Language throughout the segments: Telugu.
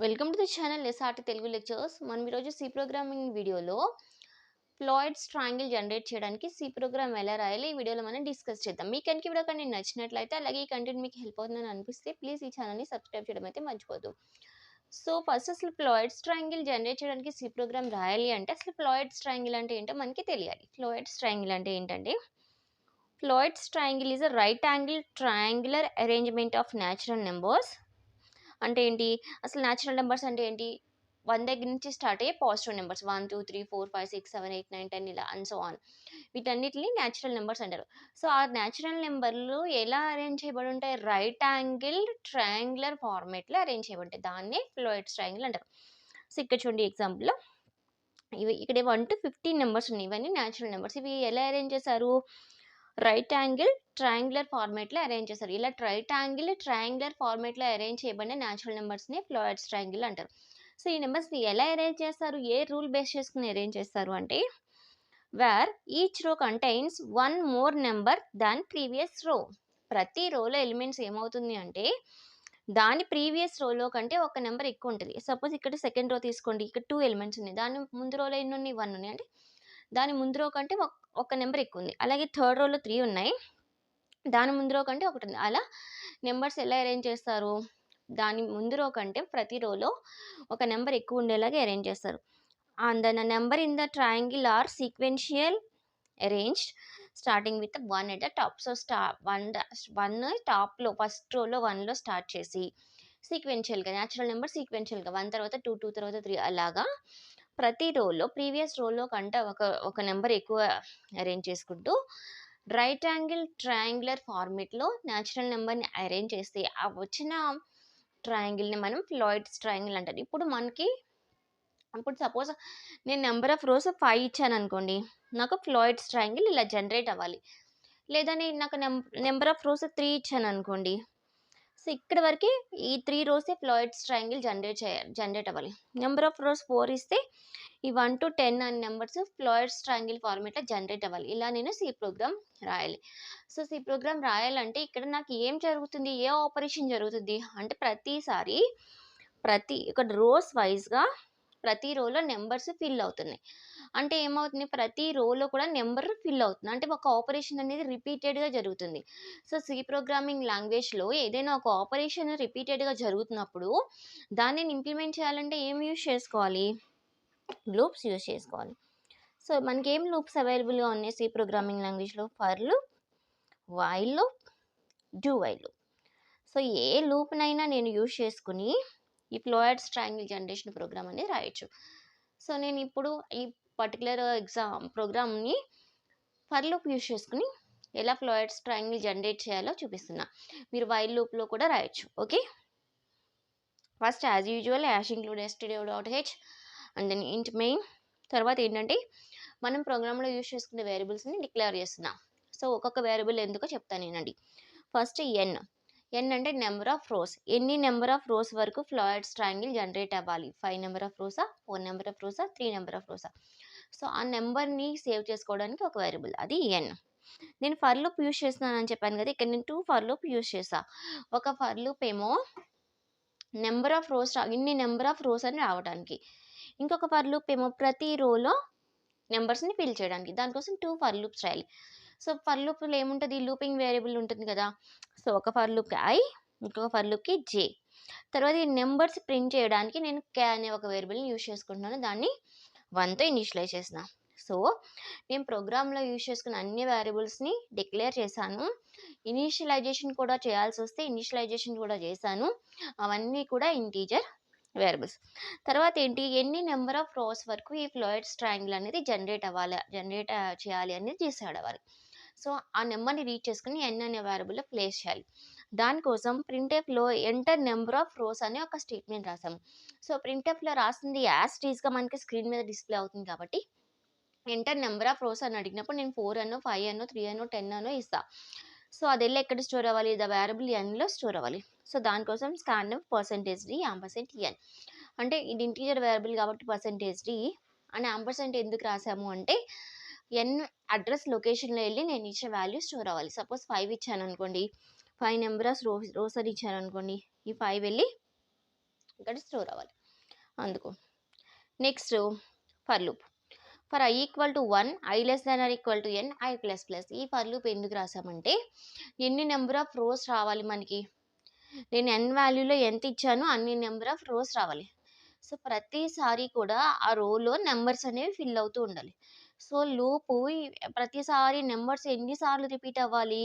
Welcome to the channel SRT Telugu lectures. మనం ఈరోజు సి ప్రోగ్రామింగ్ వీడియోలో ఫ్లాయిడ్స్ ట్రయాంగిల్ జనరేట్ చేయడానికి సి ప్రోగ్రామ్ ఎలా రాయాలి ఈ వీడియోలో మనం డిస్కస్ చేద్దాం. మీకు కనుక వీడియో కానీ నచ్చినట్లయితే అలాగే ఈ కంటెంట్ మీకు హెల్ప్ అవుతుందని అనిపిస్తే ప్లీజ్ ఈ ఛానల్ని సబ్స్క్రైబ్ చేయడం అయితే మర్చిపోద్దు. సో ఫస్ట్ అసలు ఫ్లాయిడ్స్ ట్రయాంగిల్ జనరేట్ చేయడానికి సి ప్రోగ్రామ్ రాయాలి అంటే అసలు ఫ్లాయిడ్స్ ట్రయాంగిల్ అంటే ఏంటో మనకి తెలియాలి. ఫ్లాయిడ్స్ ట్రయాంగిల్ అంటే ఏంటంటే Floyd's triangle is a right angle triangular arrangement of natural numbers. అంటే ఏంటి అసలు న్యాచురల్ నెంబర్స్ అంటే ఏంటి? 1 దగ్గర నుంచి స్టార్ట్ అయ్యే పాజిటివ్ నెంబర్స్ 1 2 3 4 5 6 7 8 9 10 ఇలా అండ్ సో ఆన్. వీటన్నిటిని న్యాచురల్ నెంబర్స్ అంటారు. సో ఆ న్యాచురల్ నెంబర్లు ఎలా అరేంజ్ చేయబడి ఉంటాయి? రైట్ యాంగిల్ ట్రయాంగులర్ ఫార్మేట్లో అరేంజ్ చేయబడి ఉంటాయి. దాన్నే ఫ్లాయిడ్స్ ట్రయాంగిల్ అంటారు. సో ఇక్కడ చూడండి ఎగ్జాంపుల్ ఇవి ఇక్కడ 1 to 15 నెంబర్స్ ఉన్నాయి. ఇవన్నీ న్యాచురల్ నెంబర్స్. ఇవి ఎలా అరేంజ్ చేశారు? రైట్ యాంగిల్ ట్రయాంగులర్ ఫార్మేట్లో అరేంజ్ చేస్తారు. ఇలా రైట్ యాంగిల్ ట్రయాంగులర్ ఫార్మేట్లో అరేంజ్ చేయబడిన న్యాచురల్ నెంబర్స్ని ఫ్లాయిడ్స్ ట్రయాంగిల్ అంటారు. సో ఈ నెంబర్స్ని ఎలా అరేంజ్ చేస్తారు? ఏ రూల్ బేస్ చేసుకుని అరేంజ్ చేస్తారు అంటే wear each row contains 1 more number దాన్ ప్రీవియస్ రో. ప్రతి రోలో ఎలిమెంట్స్ ఏమవుతుంది అంటే దాని ప్రీవియస్ రోలో కంటే ఒక నెంబర్ ఎక్కువ ఉంటుంది. సపోజ్ ఇక్కడ సెకండ్ రో తీసుకోండి, ఇక్కడ 2 ఎలిమెంట్స్ ఉన్నాయి. దాని ముందు రోలో ఎన్ని ఉన్నాయి? 1 ఉన్నాయి. అంటే దాని ముందు రో కంటే ఒక నెంబర్ ఎక్కువ ఉంది. అలాగే థర్డ్ రోలో 3 ఉన్నాయి, దాని ముందు రో కంటే ఒకటి ఉంది. అలా నెంబర్స్ ఎలా అరేంజ్ చేస్తారు? దాని ముందు రో కంటే ప్రతి రోలో ఒక నెంబర్ ఎక్కువ ఉండేలాగా అరేంజ్ చేస్తారు. And the number in the triangle are sequential arranged starting with 1 at the top. So one టాప్లో ఫస్ట్ రోలో 1లో స్టార్ట్ చేసి సీక్వెన్షియల్గా న్యాచురల్ నెంబర్ సీక్వెన్షియల్గా 1 తర్వాత 2 2 తర్వాత 3 అలాగా ప్రతి రోలో ప్రీవియస్ రోలో కంటే ఒక నెంబర్ ఎక్కువ అరేంజ్ చేసుకుంటూ రైట్ యాంగిల్ ట్రయాంగులర్ ఫార్మేట్లో న్యాచురల్ నెంబర్ని అరేంజ్ చేస్తే ఆ వచ్చిన ట్రయాంగిల్ని మనం ఫ్లాయిడ్స్ ట్రయాంగిల్ అంటారు. ఇప్పుడు సపోజ్ నేను నెంబర్ ఆఫ్ రోస్ 5 ఇచ్చాను అనుకోండి, నాకు ఫ్లాయిడ్స్ ట్రయాంగిల్ ఇలా జనరేట్ అవ్వాలి. లేదా నేను నాకు నెంబర్ ఆఫ్ రోస్ 3 ఇచ్చాను అనుకోండి, సో ఇక్కడ వరకు ఈ 3 రోసే ఫ్లాయిడ్స్ ట్రయాంగిల్ జనరేట్ అవ్వాలి. నెంబర్ ఆఫ్ రోస్ 4 ఇస్తే ఈ 1 to 10 అనే నెంబర్స్ ఫ్లాయిడ్స్ ట్రయాంగిల్ ఫార్మేట్లో జనరేట్ అవ్వాలి. ఇలా నేను సి ప్రోగ్రామ్ రాయాలి. సో సి ప్రోగ్రామ్ రాయాలంటే ఇక్కడ నాకు ఏం జరుగుతుంది? ఏ ఆపరేషన్ జరుగుతుంది అంటే ఇక్కడ రోస్ వైజ్గా ప్రతి రోలో నెంబర్స్ ఫిల్ అవుతున్నాయి. అంటే ఏమవుతుంది? ప్రతి రోలో కూడా నెంబర్ ఫిల్ అవుతుంది. అంటే ఒక ఆపరేషన్ అనేది రిపీటెడ్గా జరుగుతుంది. సో సి ప్రోగ్రామింగ్ లాంగ్వేజ్లో ఏదైనా ఒక ఆపరేషన్ రిపీటెడ్గా జరుగుతున్నప్పుడు దాన్ని ఇంప్లిమెంట్ చేయాలంటే ఏం యూజ్ చేసుకోవాలి? లూప్స్ యూజ్ చేసుకోవాలి. సో మనకి ఏం లూప్స్ అవైలబుల్గా ఉన్నాయి సి ప్రోగ్రామింగ్ లాంగ్వేజ్లో? For loop, while loop, do while loop. So ఏ లూప్నైనా నేను యూజ్ చేసుకుని ఈ ఫ్లాయిడ్స్ ట్రయాంగిల్ జనరేషన్ ప్రోగ్రామ్ అనేది రాయొచ్చు. సో నేను ఇప్పుడు ఈ పర్టికులర్ ప్రోగ్రామ్ని ఫర్ లూప్ యూజ్ చేసుకుని ఎలా ఫ్లాయిడ్స్ ట్రయాంగిల్ జనరేట్ చేయాలో చూపిస్తున్నా. మీరు వైల్ లూప్లో కూడా రాయొచ్చు. Okay, first as usual hash include stdio.h and then int main. తర్వాత ఏంటంటే మనం ప్రోగ్రాంలో యూజ్ చేసుకునే వేరియబుల్స్ని డిక్లేర్ చేస్తున్నాం. సో ఒక్కొక్క వేరియబుల్ ఎందుకో చెప్తాను నేనండి. ఫస్ట్ ఎన్ అంటే నెంబర్ ఆఫ్ రోస్. ఎన్ని నెంబర్ ఆఫ్ రోస్ వరకు ఫ్లాయిడ్స్ ట్రయాంగిల్ జనరేట్ అవ్వాలి? 5 నెంబర్ ఆఫ్ రోసా, 4 నెంబర్ ఆఫ్ రోసా, 3 నెంబర్ ఆఫ్ రోసా? సో ఆ నెంబర్ని సేవ్ చేసుకోవడానికి ఒక వేరియబుల్, అది ఎన్. నేను ఫర్ లూప్ యూజ్ చేస్తున్నానని చెప్పాను కదా, ఇక్కడ నేను 2 ఫర్ లూప్ యూజ్ చేస్తా. ఒక ఫర్ లూప్ ఏమో నెంబర్ ఆఫ్ రోస్ ఇన్ని నెంబర్ ఆఫ్ రోస్ అని రావడానికి, ఇంకొక ఫర్ లూప్ ఏమో ప్రతి రోలో నెంబర్స్ని ఫిల్ చేయడానికి. దానికోసం 2 ఫర్ లూప్స్ రాయాలి. సో ఫర్ లూప్లో ఏముంటుంది? లూపింగ్ వేరియబుల్ ఉంటుంది కదా. సో ఒక ఫర్ లూప్కి ఐ, ఇంకొక ఫర్ లూప్కి జే. తర్వాత ఈ నెంబర్స్ ప్రింట్ చేయడానికి నేను కే అనే ఒక వేరియబుల్ని యూజ్ చేసుకుంటున్నాను. దాన్ని 1తో ఇనిషియలైజ్ చేసిన. సో నేను ప్రోగ్రాంలో యూజ్ చేసుకున్న అన్ని వేరియబుల్స్ని డిక్లేర్ చేశాను. ఇనిషియలైజేషన్ కూడా చేయాల్సి వస్తే ఇనిషియలైజేషన్ కూడా చేశాను. అవన్నీ కూడా ఇంటీజర్ వేరియబుల్స్. తర్వాత ఏంటి? ఎన్ని నెంబర్ ఆఫ్ రోస్ వరకు ఈ ఫ్లాయిడ్స్ ట్రయాంగిల్ అనేది జనరేట్ చేయాలి అనేది డిసైడ్ అవ్వాలి. సో ఆ నెంబర్ని రీచ్ చేసుకుని ఎన్ అనే వేరియబుల్లో ప్లేస్ చేయాలి. దానికోసం ప్రింట్ఎఫ్లో ఎంటర్ నెంబర్ ఆఫ్ రోస్ అనే ఒక స్టేట్మెంట్ రాసాము. సో ప్రింట్ఎఫ్లో రాసింది యాజ్ టీజ్గా మనకి స్క్రీన్ మీద డిస్ప్లే అవుతుంది కాబట్టి ఎంటర్ నెంబర్ ఆఫ్ రోస్ అని అడిగినప్పుడు నేను 4 అనో 5 అనో 3 అనో 10 అనో ఇస్తా. సో అది వెళ్ళి ఎక్కడ స్టోర్ అవ్వాలి? ద వేరియబుల్ ఎన్లో స్టోర్ అవ్వాలి. సో దానికోసం స్కాన్ఎఫ్ %d యాంపర్సెంట్ ఎన్. అంటే ఇది ఇంటీజర్ వేరియబుల్ కాబట్టి %d అండ్ యాంపర్సెంట్ ఎందుకు రాసాము అంటే ఎన్ అడ్రస్ లొకేషన్లో వెళ్ళి నేను ఇచ్చే వాల్యూ స్టోర్ అవ్వాలి. సపోజ్ 5 ఇచ్చాను అనుకోండి, 5 నెంబర్ ఆఫ్ రోస్ అని ఇచ్చాను అనుకోండి, ఈ 5 వెళ్ళి ఇక్కడ స్టోర్ అవ్వాలి అందుకు. Next for loop for i equal to 1 i less than or equal to n i plus plus. ఈ ఫర్ లూప్ ఎందుకు రాసామంటే ఎన్ని నెంబర్ ఆఫ్ రోస్ రావాలి మనకి, నేను n వాల్యూలో ఎంత ఇచ్చానో అన్ని నెంబర్ ఆఫ్ రోస్ రావాలి. సో ప్రతిసారి కూడా ఆ రోలో నెంబర్స్ అనేవి ఫిల్ అవుతూ ఉండాలి. సో లూపు ప్రతిసారి నెంబర్స్ ఎన్నిసార్లు రిపీట్ అవ్వాలి,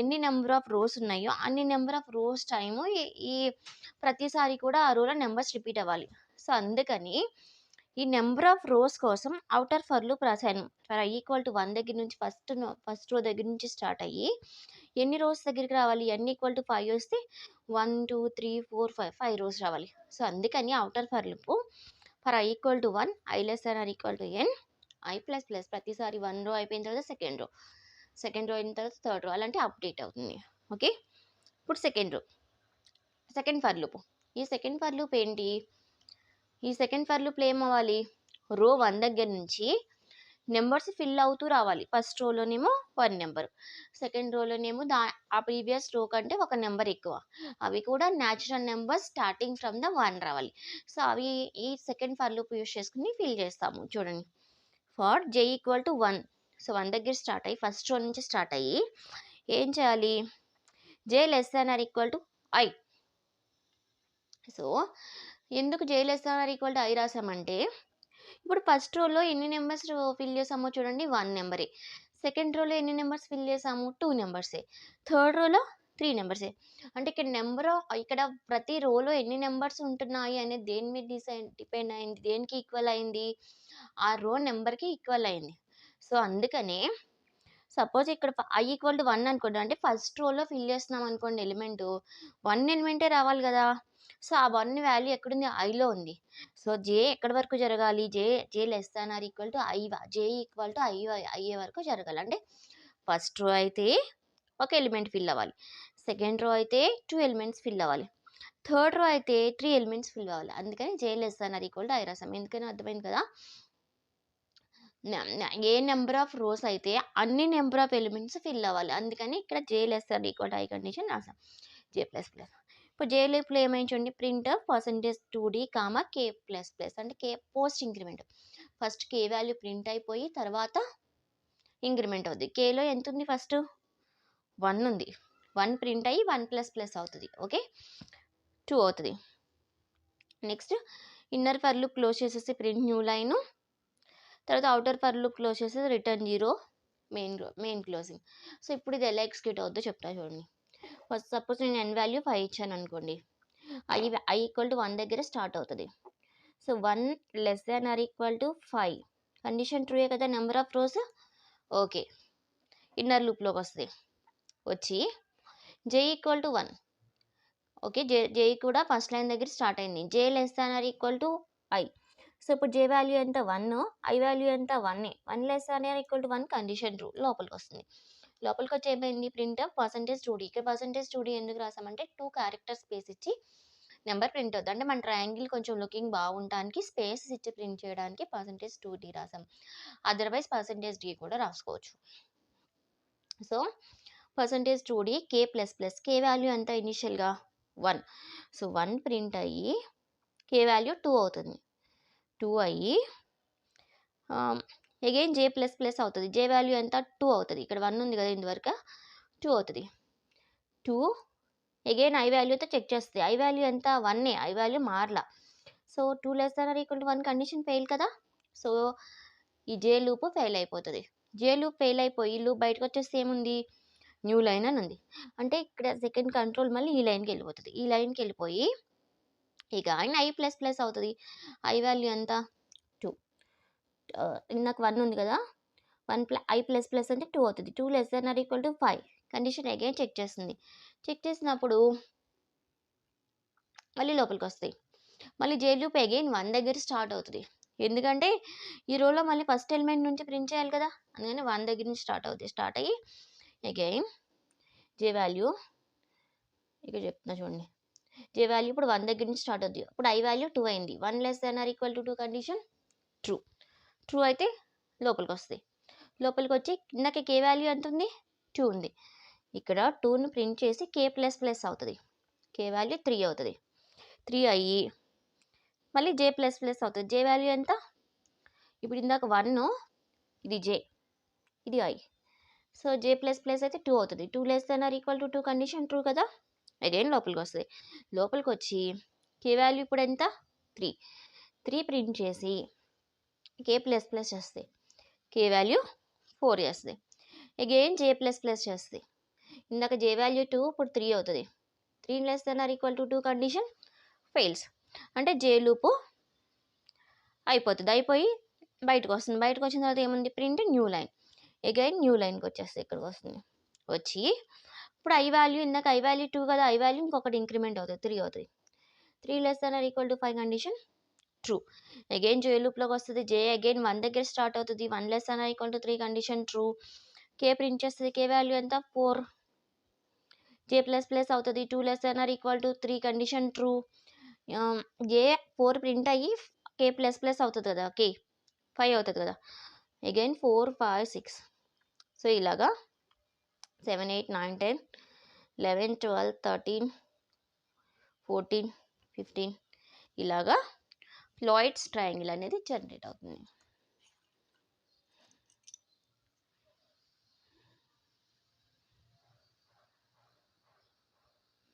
ఎన్ని నెంబర్ ఆఫ్ రోస్ ఉన్నాయో అన్ని నెంబర్ ఆఫ్ రోస్ టైము ఈ ప్రతిసారి కూడా ఆ రోలో నెంబర్స్ రిపీట్ అవ్వాలి. సో అందుకని ఈ నెంబర్ ఆఫ్ రోస్ కోసం అవుటర్ ఫర్ లూప్ రాశాను. ఫర్ i ఈక్వల్ టు 1 దగ్గర నుంచి ఫస్ట్ రో దగ్గర నుంచి స్టార్ట్ అయ్యి ఎన్ని రోస్ దగ్గరికి రావాలి, n ఈక్వల్ టు 5 వస్తే 1 2 3 4 5 రోస్ రావాలి. సో అందుకని outer for loop for i equal to 1 i less than or equal to n i plus plus. ప్రతిసారి 1 రో అయిపోయిన తర్వాత సెకండ్ రో అయిన తర్వాత థర్డ్ రో అలాంటి అప్డేట్ అవుతుంది. ఓకే, ఇప్పుడు సెకండ్ ఫర్ లూప్. ఈ సెకండ్ ఫర్ లూప్ ఏంటి, ఈ సెకండ్ ఫర్ లూప్లో ఏమవ్వాలి, రో 1 దగ్గర నుంచి నెంబర్స్ ఫిల్ అవుతూ రావాలి. ఫస్ట్ రోలోనేమో 1 నెంబర్, సెకండ్ రోలోనేమో ఆ ప్రీవియస్ రో కంటే ఒక నెంబర్ ఎక్కువ, అవి కూడా natural numbers starting from the 1 రావాలి. సో అవి ఈ సెకండ్ ఫర్ లూప్ యూస్ చేసుకుని ఫిల్ చేస్తాము. చూడండి, for j equal to 1, so 1 దగ్గర స్టార్ట్ అయ్యి ఫస్ట్ రో నుంచి స్టార్ట్ అయ్యి ఏం చేయాలి, j less than or equal to i. So ఎందుకు j less than or equal to i రాసామంటే ఇప్పుడు ఫస్ట్ రోలో ఎన్ని నెంబర్స్ ఫిల్ చేసామో చూడండి, 1 నెంబరే. సెకండ్ రోలో ఎన్ని నెంబర్స్ ఫిల్ చేసాము, 2 నెంబర్సే. థర్డ్ రోలో 3 నెంబర్సే. అంటే ఇక్కడ ప్రతి రోలో ఎన్ని నెంబర్స్ ఉంటున్నాయి అనేది దేని మీద డిపెండ్ అయింది, దేనికి ఈక్వల్ అయింది, ఆ రో నెంబర్కి ఈక్వల్ అయింది. సో అందుకనే సపోజ్ ఇక్కడ i ఈక్వల్ టు 1 అనుకోండి, అంటే ఫస్ట్ రోలో ఫిల్ చేస్తున్నాం అనుకోండి ఎలిమెంట్, 1 ఎలిమెంటే రావాలి కదా. సో ఆ 1 వాల్యూ ఎక్కడుంది, ఐలో ఉంది. సో j ఎక్కడి వరకు జరగాలి, j less than or equal to i, j equal to i అయ్యే వరకు జరగాలి. అంటే ఫస్ట్ రో అయితే ఒక ఎలిమెంట్ ఫిల్ అవ్వాలి, సెకండ్ రో అయితే 2 ఎలిమెంట్స్ ఫిల్ అవ్వాలి, థర్డ్ రో అయితే 3 ఎలిమెంట్స్ ఫిల్ అవ్వాలి. అందుకని j less than or equal to i రాసాం. ఎందుకని అర్థమైంది కదా, ఏ నెంబర్ ఆఫ్ రోస్ అయితే అన్ని నెంబర్ ఆఫ్ ఎలిమెంట్స్ ఫిల్ అవ్వాలి. అందుకని ఇక్కడ j less than equal to i condition రాసాం, j ప్లస్ ప్లస్. ఇప్పుడు j లూప్లో ఏమైంది చూడండి, print %2d k plus plus, అంటే k post increment. First k value print అయిపోయి తర్వాత ఇంక్రిమెంట్ అవుతుంది. కేలో ఎంత ఉంది, ఫస్ట్ 1 ఉంది, 1 ప్రింట్ అయ్యి 1 ప్లస్ ప్లస్ అవుతుంది. ఓకే, 2 అవుతుంది. Next inner for loop close చేసేసి ప్రింట్ న్యూ లైన్, తర్వాత అవుటర్ ఫర్ లూప్ క్లోజ్ చేసేసి రిటర్న్ 0 మెయిన్ క్లోజింగ్. సో ఇప్పుడు ఇది ఎలా ఎగ్జిక్యూట్ అవుతుందో చెప్తా చూడండి. ఫస్ట్ సపోజ్ నేను n వాల్యూ 5 ఇచ్చాను అనుకోండి, i ఈక్వల్ టు 1 దగ్గర స్టార్ట్ అవుతుంది. So 1 less than or equal to 5 condition ట్రూయే కదా, number of rows. Okay, inner లూప్లోకి వస్తుంది, వచ్చి j equal to 1. Okay, j కూడా ఫస్ట్ లైన్ దగ్గర స్టార్ట్ అయింది, j less than or equal to i. So ఇప్పుడు j వాల్యూ ఎంత 1, i వాల్యూ ఎంత 1, 1 less than or equal to 1 condition true. లోపలికి వస్తుంది, లోపలికి వచ్చి ఏమైంది, ప్రింట్ %2d. ఇక్కడ %2d ఎందుకు రాసామంటే 2 క్యారెక్టర్ స్పేస్ ఇచ్చి నెంబర్ ప్రింట్ అవుతుంది. అంటే మన ట్రయాంగిల్ కొంచెం లుకింగ్ బాగుండడానికి స్పేస్ ఇచ్చి ప్రింట్ చేయడానికి %2d రాసాం. అదర్వైజ్ %d కూడా రాసుకోవచ్చు. So %2d k plus plus, k value ఎంత ఇనిషియల్గా 1. సో 1 ప్రింట్ అయ్యి k వాల్యూ 2 అవుతుంది, 2 అయ్యి అగైన్ j ప్లస్ ప్లస్ అవుతుంది, j వాల్యూ ఎంత 2 అవుతుంది. ఇక్కడ 1 ఉంది కదా ఇందువరకు, 2 అవుతుంది. 2 అగైన్ i వాల్యూతో చెక్ చేస్తుంది, i వాల్యూ ఎంత 1, i వాల్యూ మారలా. So 2 less than or equal to 1 condition fail కదా. సో ఈ j లూప్ ఫెయిల్ అయిపోతుంది. j లూప్ ఫెయిల్ అయిపోయి లూప్ బయటకు వచ్చేస్తే ఏముంది, న్యూ లైన్ అని ఉంది. అంటే ఇక్కడ సెకండ్ కంట్రోల్ మళ్ళీ ఈ లైన్కి వెళ్ళిపోతుంది, ఈ లైన్కి వెళ్ళిపోయి ఇక i ప్లస్ ప్లస్ అవుతుంది. i వాల్యూ ఎంత 2, నాకు 1 ఉంది కదా, i ప్లస్ ప్లస్ అంటే 2 అవుతుంది. 2 less than or equal to 5 condition again check చేస్తుంది. చెక్ చేసినప్పుడు మళ్ళీ లోపలికి వస్తాయి, మళ్ళీ j లూప్ అగైన్ 1 దగ్గర స్టార్ట్ అవుతుంది. ఎందుకంటే ఈ రోలో మళ్ళీ ఫస్ట్ ఎలిమెంట్ నుంచి ప్రింట్ చేయాలి కదా, అందుకని 1 దగ్గర నుంచి స్టార్ట్ అవుతుంది. స్టార్ట్ అయ్యి అగైన్ j వాల్యూ ఇక్కడ చెప్తున్నా చూడండి, j వాల్యూ ఇప్పుడు 1 దగ్గర నుంచి స్టార్ట్ అవుతుంది. ఇప్పుడు i వాల్యూ 2 అయింది, 1 less than or equal to 2 condition true అయితే లోపలికి వస్తాయి. లోపలికి వచ్చి ఇందాక k వాల్యూ ఎంత ఉంది, 2 ఉంది. ఇక్కడ 2ను ప్రింట్ చేసి k ప్లస్ ప్లస్ అవుతుంది, k వాల్యూ 3 అవుతుంది. 3 అయ్యి మళ్ళీ జే ప్లస్ ప్లస్ అవుతుంది. జే వాల్యూ ఎంత? ఇప్పుడు ఇందాక 1, ఇది జే, ఇది I. So J plus plus అయితే 2 అవుతుంది. 2 less than or equal to 2 condition true కదా. అగైన్ లోపలికి వస్తుంది. లోపలికి వచ్చి కే వాల్యూ ఇప్పుడు ఎంత? 3. 3 ప్రింట్ చేసి కే ప్లస్ ప్లస్ చేస్తుంది. కే వాల్యూ 4 చేస్తుంది. అగైన్ జే ప్లస్ ప్లస్ చేస్తుంది. ఇందాక జే వాల్యూ 2, ఇప్పుడు 3 అవుతుంది. 3 less than or equal to 2 condition fails. అంటే జే లూపు అయిపోతుంది. అయిపోయి బయటకు వస్తుంది. బయటకు వచ్చిన తర్వాత ఏముంది? Print new line. Again new లైన్కి వచ్చేస్తుంది. ఇక్కడికి వస్తుంది. వచ్చి ఇప్పుడు ఐ వాల్యూ, ఇందాక ఐ వాల్యూ 2 కదా, ఐ వాల్యూ ఇంకొకటి ఇంక్రిమెంట్ అవుతుంది, 3 అవుతుంది. 3 less than or equal to 5 condition true. Again J లూప్లోకి వస్తుంది. జే అగైన్ 1 దగ్గర స్టార్ట్ అవుతుంది. 1 less than or equal to 3 condition true. K print చేస్తుంది. కే వాల్యూ ఎంత? 4. జే ప్లస్ ప్లస్ అవుతుంది. 2 less than or equal to 3 condition true. J 4 print అయ్యి కే ప్లస్ ప్లస్ అవుతుంది కదా, కే 5 అవుతుంది కదా. అగైన్ 4, 5, 6. సో ఇలాగా 7, 8, 9, 10, 11, 12, 13, 14, 15 ఇలాగా ఫ్లాయిడ్స్ ట్రయాంగిల్ అనేది జనరేట్ అవుతుంది.